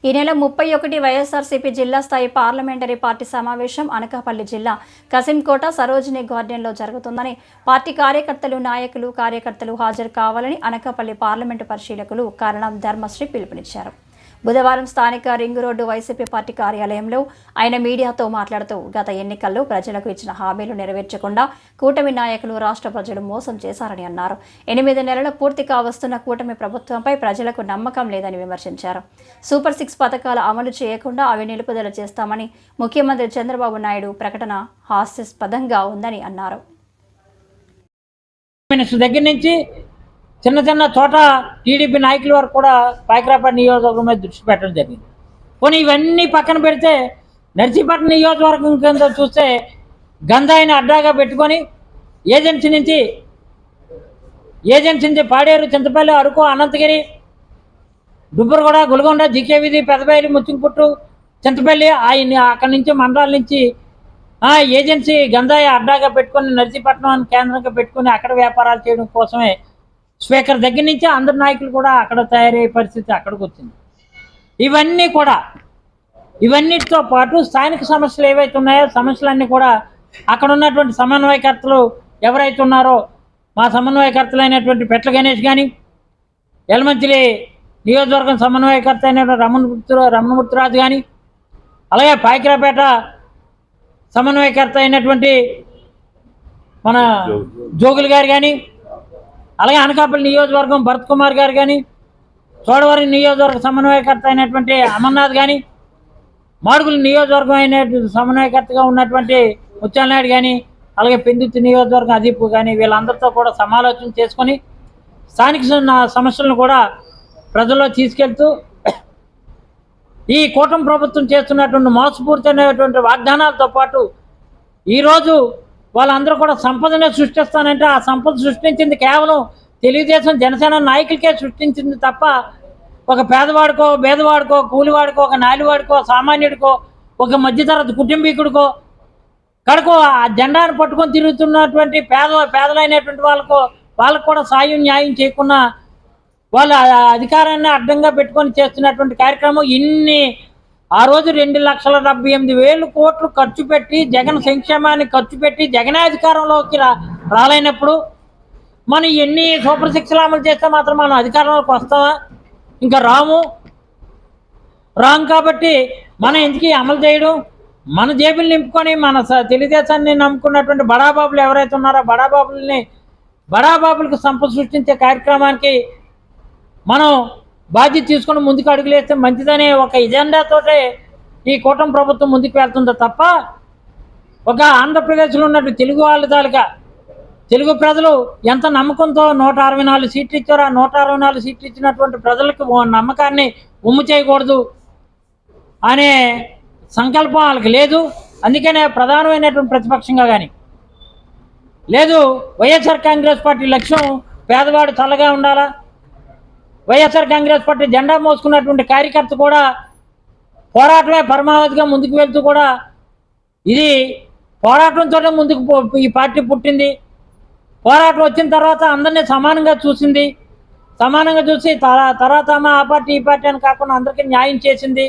ఈ నెల 31 వైఎస్ఆర్సీపీ జిల్లా స్థాయి పార్లమెంటరీ పార్టీ సమావేశం అనకాపల్లి జిల్లా కసింకోట సరోజిని గార్డెన్లో జరుగుతుందని పార్టీ కార్యకర్తలు హాజరు కావాలని అనకాపల్లి పార్లమెంటు పరిశీలకులు కరణం ధర్మశ్రీ పిలుపునిచ్చారు. బుధవారం స్థానిక రింగ్ రోడ్డు వైసీపీ పార్టీ కార్యాలయంలో ఆయన మీడియాతో మాట్లాడుతూ గత ఎన్నికల్లో ప్రజలకు ఇచ్చిన హామీలు నెరవేర్చకుండా కూటమి నాయకులు రాష్ట్ర ప్రజలు మోసం చేశారని అన్నారు. 8 నెలల పూర్తి కావస్తున్న కూటమి ప్రభుత్వంపై ప్రజలకు నమ్మకం లేదని విమర్శించారు. సూపర్ 6 పథకాలు అమలు చేయకుండా అవి నిలుపుదల చేస్తామని ముఖ్యమంత్రి చంద్రబాబు నాయుడు ప్రకటన హాస్యాస్పదంగా ఉందని అన్నారు. చిన్న చిన్న చోట టీడీపీ నాయకుల వరకు కూడా పాయకరాపేట నియోజకవర్గం మీద దృష్టి పెట్టడం జరిగింది. పోనీ ఇవన్నీ పక్కన పెడితే నర్సీపట్నం నియోజకవర్గం కింద చూస్తే గంజాయిని అడ్డాగా పెట్టుకొని ఏజెన్సీ నుంచి పాడేరు, చింతపల్లి, అరకు, అనంతగిరి, దుబ్బరగూడ, గుల్గొండ, జీకే వీధి, పెదబయలు, ముచ్చింపుట్టు, చింతపల్లి అక్కడి నుంచి మండలాల నుంచి ఏజెన్సీ గంజాయి అడ్డాగా పెట్టుకొని నర్సీపట్నం కేంద్రంగా పెట్టుకొని అక్కడ వ్యాపారాలు చేయడం కోసమే స్పీకర్ దగ్గర నుంచి అందరు నాయకులు కూడా అక్కడ తయారయ్యే పరిస్థితి అక్కడికి వచ్చింది. ఇవన్నిటితో పాటు స్థానిక సమస్యలు ఏవైతే ఉన్నాయో సమస్యలన్నీ కూడా అక్కడ ఉన్నటువంటి సమన్వయకర్తలు ఎవరైతే ఉన్నారో మా సమన్వయకర్తలైనటువంటి పెట్ల గణేష్ కానీ, యలమంచిలి నియోజకవర్గం సమన్వయకర్త అయినటువంటి రమణమూర్తిరాజు కానీ, అలాగే పాయకరాపేట సమన్వయకర్త అయినటువంటి మన జోగులు గారు కానీ, అలాగే అనకాపల్లి నియోజకవర్గం భరత్ కుమార్ గారు కానీ, చోడవరం నియోజకవర్గ సమన్వయకర్త అయినటువంటి అమర్నాథ్ కానీ, మాడుగుల నియోజకవర్గం అయినటువంటి సమన్వయకర్తగా ఉన్నటువంటి ముత్యాలనాయుడు కానీ, అలాగే పెందుర్తి నియోజకవర్గం అదీప్ కానీ వీళ్ళందరితో కూడా సమాలోచన చేసుకొని స్థానిక సమస్యలను కూడా ప్రజల్లో తీసుకెళ్తూ ఈ కూటమి ప్రభుత్వం చేస్తున్నటువంటి మోసపూరితమైనటువంటి వాగ్దానాలతో పాటు ఈరోజు వాళ్ళందరూ కూడా సంపదనే సృష్టిస్తానంటే ఆ సంపద సృష్టించింది కేవలం తెలుగుదేశం జనసేన నాయకులకే సృష్టించింది తప్ప ఒక పేదవాడికో, పేదవాడికో, కూలివాడికో, ఒక నాలివాడికో, సామాన్యుడికో, ఒక మధ్యతరగతి కుటుంబీకుడికో కడుకో ఆ జెండాను పట్టుకొని తిరుగుతున్నటువంటి పేదలైనటువంటి వాళ్ళకు కూడా సాయం న్యాయం చేయకుండా వాళ్ళ అధికారాన్ని అడ్డంగా పెట్టుకొని చేస్తున్నటువంటి కార్యక్రమం ఆ రోజు 2,78,000 కోట్లు ఖర్చు పెట్టి జగన్ సంక్షేమాన్ని ఖర్చు పెట్టి జగన్ అధికారంలోకి రాలేనప్పుడు మనం ఎన్ని సూపర్ 6 అమలు చేస్తే మాత్రం మనం అధికారంలోకి వస్తామా? ఇంకా రాము కాబట్టి మనం ఎందుకు అమలు చేయడం? మన జేబులు నింపుకొని మన తెలుగుదేశాన్ని నమ్ముకున్నటువంటి బడాబాబులు ఎవరైతే ఉన్నారో బడాబాబులకు సంపద సృష్టించే కార్యక్రమానికి మనం బాధ్యత తీసుకొని ముందుకు అడుగులేస్తే మంచిదనే ఒక ఎజెండాతోటే ఈ కూటమి ప్రభుత్వం ముందుకు వెళ్తుందో తప్ప ఒక ఆంధ్రప్రదేశ్లో ఉన్నట్టు తెలుగు వాళ్ళ తాలూకా తెలుగు ప్రజలు ఎంత నమ్మకంతో 164 సీట్లు ఇచ్చారో ఆ 164 సీట్లు ఇచ్చినటువంటి ప్రజలకు నమ్మకాన్ని ఉమ్ము చేయకూడదు అనే సంకల్పం వాళ్ళకి లేదు. అందుకనే ప్రధానమైనటువంటి ప్రతిపక్షంగా కానీ లేదు వైఎస్ఆర్ కాంగ్రెస్ పార్టీ లక్ష్యం పేదవాడు చల్లగా ఉండాలా, వైఎస్ఆర్ కాంగ్రెస్ పార్టీ జెండా మోసుకున్నటువంటి కార్యకర్త కూడా పోరాటమే పరమావధిగా ముందుకు వెళ్తూ కూడా ఇది పోరాటంతోనే ముందుకు ఈ పార్టీ పుట్టింది. పోరాటం వచ్చిన తర్వాత అందరినీ సమానంగా చూసి తర్వాత ఆ పార్టీ ఈ పార్టీ అని కాకుండా అందరికీ న్యాయం చేసింది.